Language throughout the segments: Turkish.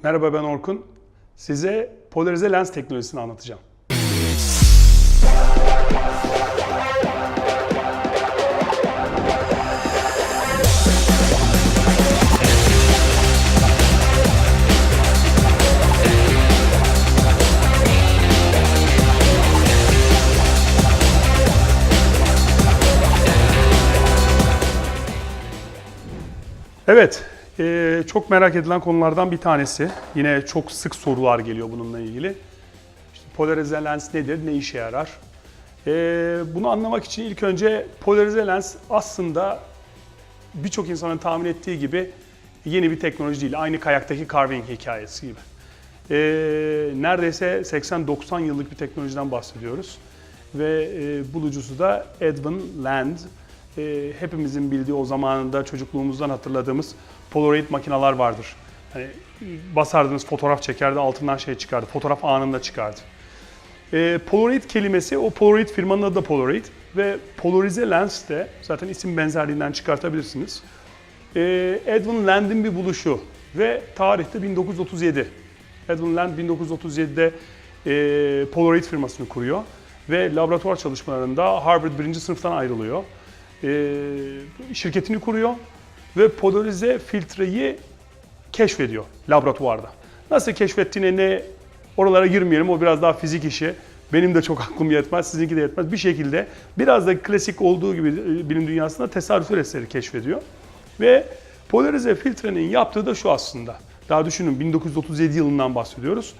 Merhaba, ben Orkun. Size polarize lens teknolojisini anlatacağım. Evet, çok merak edilen konulardan bir tanesi. Yine çok sık sorular geliyor bununla ilgili. İşte polarize lens nedir, ne işe yarar? Bunu anlamak için ilk önce polarize lens aslında birçok insanın tahmin ettiği gibi yeni bir teknoloji değil. Aynı kayaktaki carving hikayesi gibi. Neredeyse 80-90 yıllık bir teknolojiden bahsediyoruz. Ve bulucusu da Edwin Land. Hepimizin bildiği, o zamanında çocukluğumuzdan hatırladığımız Polaroid makineler vardır. Hani basardınız, fotoğraf çekerdi, altından şey çıkardı, fotoğraf anında çıkardı. Polaroid kelimesi, o Polaroid firmanın adı da Polaroid ve polarize lens de zaten isim benzerliğinden çıkartabilirsiniz. Edwin Land'in bir buluşu ve tarihte 1937. Edwin Land 1937'de Polaroid firmasını kuruyor ve laboratuvar çalışmalarında Harvard 1. sınıftan ayrılıyor. Şirketini kuruyor ve polarize filtreyi keşfediyor laboratuvarda. Nasıl keşfettiğine oralara girmeyelim, o biraz daha fizik işi. Benim de çok aklım yetmez, sizinki de yetmez. Bir şekilde biraz da klasik olduğu gibi bilim dünyasında tesadüf eseri keşfediyor. Ve polarize filtrenin yaptığı da şu aslında. Daha düşünün, 1937 yılından bahsediyoruz.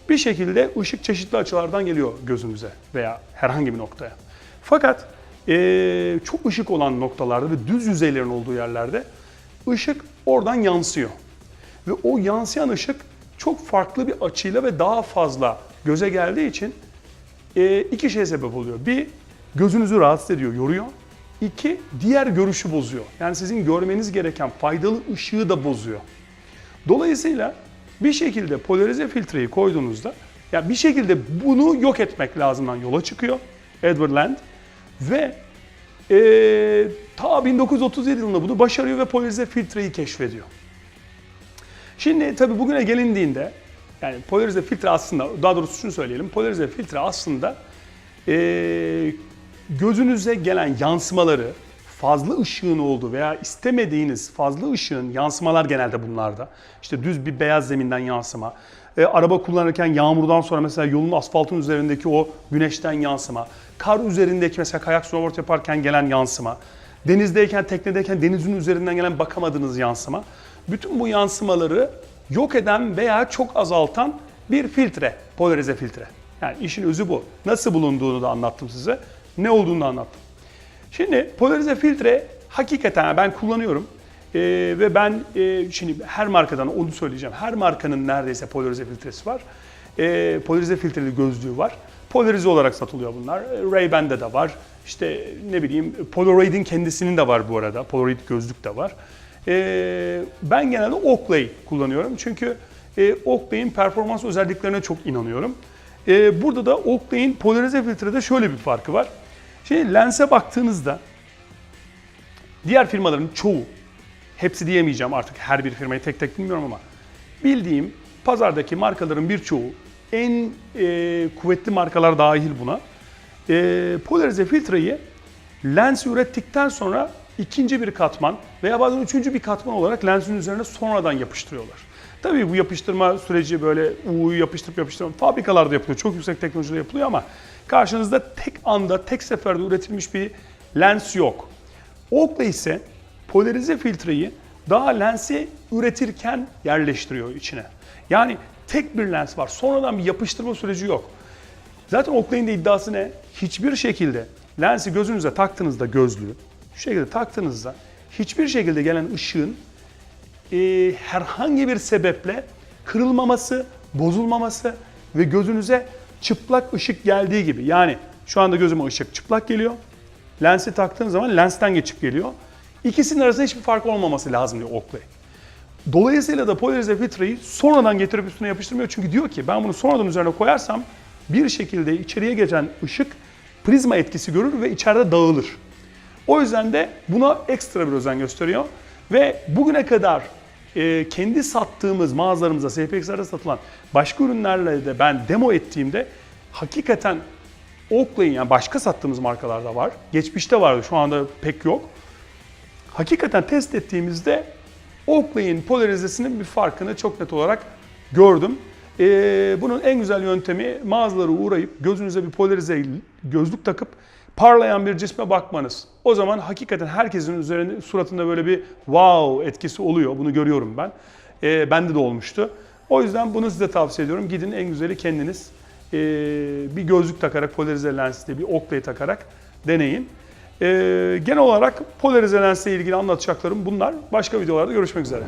Bir şekilde ışık çeşitli açılardan geliyor gözümüze veya herhangi bir noktaya. Fakat çok ışık olan noktalarda ve düz yüzeylerin olduğu yerlerde ışık oradan yansıyor. Ve o yansıyan ışık çok farklı bir açıyla ve daha fazla göze geldiği için iki şeye sebep oluyor. Bir, gözünüzü rahatsız ediyor, yoruyor. İki, diğer görüşü bozuyor. Yani sizin görmeniz gereken faydalı ışığı da bozuyor. Dolayısıyla bir şekilde polarize filtreyi koyduğunuzda, yani bir şekilde bunu yok etmek lazımdan yola çıkıyor Edward Land. Ve ta 1937 yılında bunu başarıyor ve polarize filtreyi keşfediyor. Şimdi tabii bugüne gelindiğinde, yani polarize filtre aslında, daha doğrusu şunu söyleyelim, polarize filtre aslında gözünüze gelen yansımaları, fazla ışığın olduğu veya istemediğiniz fazla ışığın, yansımalar genelde bunlarda. İşte düz bir beyaz zeminden yansıma, araba kullanırken yağmurdan sonra mesela yolun, asfaltın üzerindeki o güneşten yansıma, kar üzerindeki mesela kayak snowboard yaparken gelen yansıma, denizdeyken, teknedeyken denizin üzerinden gelen bakamadığınız yansıma. Bütün bu yansımaları yok eden veya çok azaltan bir filtre, polarize filtre. Yani işin özü bu. Nasıl bulunduğunu da anlattım size, ne olduğunu da anlattım. Şimdi polarize filtre hakikaten ben kullanıyorum. Ve ben şimdi her markadan onu söyleyeceğim. Her markanın neredeyse polarize filtresi var. Polarize filtreli gözlüğü var. Polarize olarak satılıyor bunlar. Ray-Ban'de de var. İşte ne bileyim, Polaroid'in kendisinin de var bu arada. Polaroid gözlük de var. Ben genelde Oakley kullanıyorum. Çünkü Oakley'in performans özelliklerine çok inanıyorum. Burada da Oakley'in polarize filtrede şöyle bir farkı var. Şimdi lense baktığınızda diğer firmaların çoğu, hepsi diyemeyeceğim artık, her bir firmayı tek tek bilmiyorum ama bildiğim pazardaki markaların birçoğu, en kuvvetli markalar dahil buna, polarize filtreyi lens ürettikten sonra ikinci bir katman veya bazen üçüncü bir katman olarak lensin üzerine sonradan yapıştırıyorlar. Tabii bu yapıştırma süreci böyle yapıştırıp fabrikalarda yapılıyor, çok yüksek teknolojide yapılıyor ama karşınızda tek anda, tek seferde üretilmiş bir lens yok. Oakley ise polarize filtreyi daha lensi üretirken yerleştiriyor içine. Yani tek bir lens var. Sonradan bir yapıştırma süreci yok. Zaten Oakley'in de iddiası ne? Hiçbir şekilde lensi gözünüze taktığınızda, gözlüğü şu şekilde taktığınızda hiçbir şekilde gelen ışığın herhangi bir sebeple kırılmaması, bozulmaması ve gözünüze çıplak ışık geldiği gibi. Yani şu anda gözüme ışık çıplak geliyor. Lensi taktığım zaman lensten geçip geliyor. İkisinin arasında hiçbir fark olmaması lazım diyor Oakley. Dolayısıyla da polarize filtreyi sonradan getirip üstüne yapıştırmıyor. Çünkü diyor ki ben bunu sonradan üzerine koyarsam bir şekilde içeriye geçen ışık prizma etkisi görür ve içeride dağılır. O yüzden de buna ekstra bir özen gösteriyor. Ve bugüne kadar kendi sattığımız mağazalarımızda, SPX'lerde satılan başka ürünlerle de ben demo ettiğimde hakikaten Oakley'in, yani başka sattığımız markalarda var. Geçmişte vardı, şu anda pek yok. Hakikaten test ettiğimizde Oakley'in polarizesinin bir farkını çok net olarak gördüm. Bunun en güzel yöntemi mağazalara uğrayıp gözünüze bir polarize gözlük takıp parlayan bir cisme bakmanız. O zaman hakikaten herkesin üzerine suratında böyle bir wow etkisi oluyor. Bunu görüyorum ben. Bende de olmuştu. O yüzden bunu size tavsiye ediyorum. Gidin en güzeli kendiniz bir gözlük takarak, polarize lensle bir Oakley takarak deneyin. Genel olarak polarize lensle ilgili anlatacaklarım bunlar. Başka videolarda görüşmek üzere.